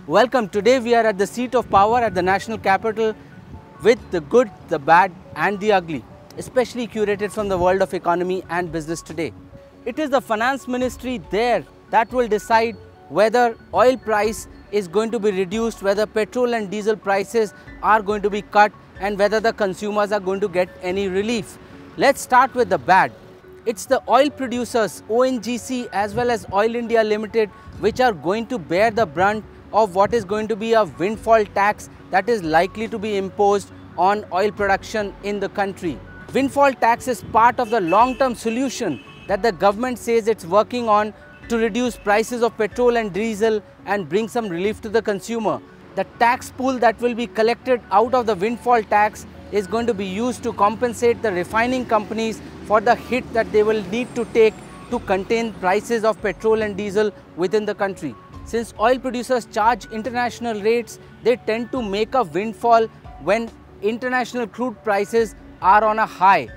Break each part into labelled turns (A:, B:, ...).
A: Welcome. Today we are at the seat of power at the national capital with the good, the bad and the ugly, especially curated from the world of economy and business today. It is the finance ministry there that will decide whether oil price is going to be reduced, whether petrol and diesel prices are going to be cut and whether the consumers are going to get any relief. Let's start with the bad. It's the oil producers, ONGC as well as Oil India Limited, which are going to bear the brunt of what is going to be a windfall tax that is likely to be imposed on oil production in the country. Windfall tax is part of the long-term solution that the government says it's working on to reduce prices of petrol and diesel and bring some relief to the consumer. The tax pool that will be collected out of the windfall tax is going to be used to compensate the refining companies for the hit that they will need to take to contain prices of petrol and diesel within the country. Since oil producers charge international rates, they tend to make a windfall when international crude prices are on a high.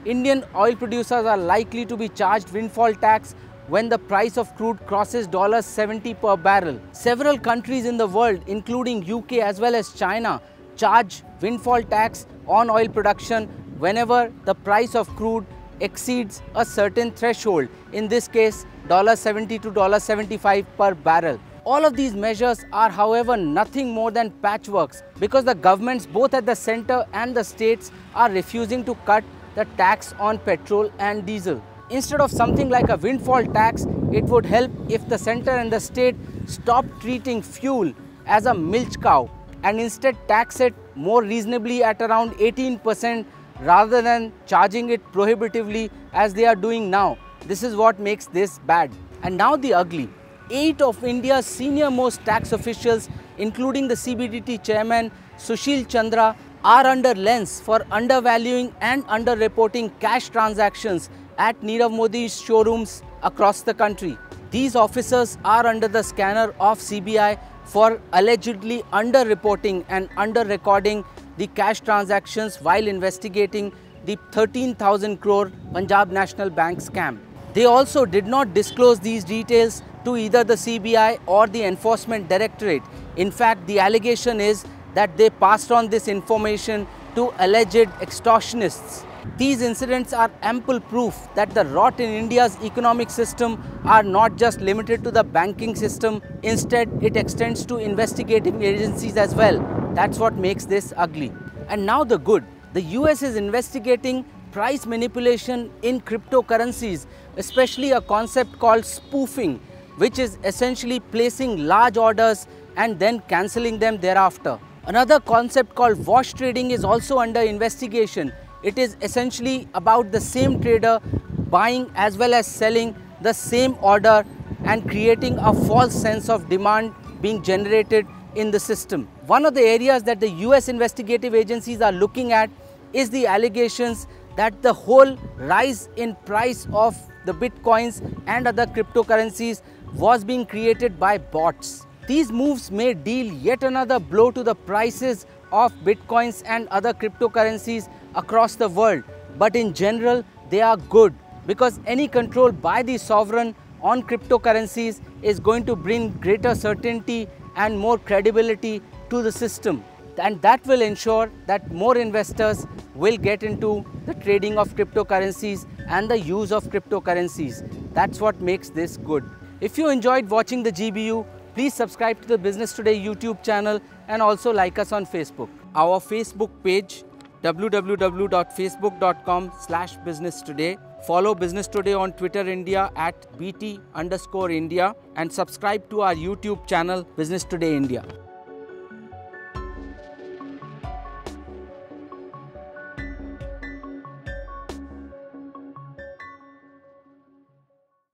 A: Indian oil producers are likely to be charged windfall tax when the price of crude crosses $70 per barrel. Several countries in the world, including UK as well as China, charge windfall tax on oil production whenever the price of crude exceeds a certain threshold, in this case $70 to $75 per barrel. All of these measures are, however, nothing more than patchworks because the governments both at the center and the states are refusing to cut the tax on petrol and diesel. Instead of something like a windfall tax, it would help if the center and the state stop treating fuel as a milch cow and instead tax it more reasonably at around 18% rather than charging it prohibitively as they are doing now. This is what makes this bad. And now the ugly. 8 of India's senior most tax officials, including the CBDT chairman Sushil Chandra, are under lens for undervaluing and underreporting cash transactions at Nirav Modi's showrooms across the country. These officers are under the scanner of CBI for allegedly underreporting and under-recording the cash transactions while investigating the 13,000 crore Punjab National Bank scam. They also did not disclose these details to either the CBI or the Enforcement Directorate. In fact, the allegation is that they passed on this information to alleged extortionists. These incidents are ample proof that the rot in India's economic system are not just limited to the banking system. Instead, it extends to investigating agencies as well. That's what makes this ugly. And now the good. The US is investigating price manipulation in cryptocurrencies, especially a concept called spoofing, which is essentially placing large orders and then cancelling them thereafter. Another concept called wash trading is also under investigation. It is essentially about the same trader buying as well as selling the same order and creating a false sense of demand being generated in the system. One of the areas that the US investigative agencies are looking at is the allegations that the whole rise in price of the bitcoins and other cryptocurrencies was being created by bots. These moves may deal yet another blow to the prices of bitcoins and other cryptocurrencies across the world, but in general they are good because any control by the sovereign on cryptocurrencies is going to bring greater certainty and more credibility to the system, and that will ensure that more investors will get into the trading of cryptocurrencies and the use of cryptocurrencies. That's what makes this good. If you enjoyed watching the GBU, please subscribe to the Business Today YouTube channel and also like us on Facebook. Our Facebook page www.facebook.com/businesstoday. Follow Business Today on Twitter India at BT_India and subscribe to our YouTube channel Business Today India.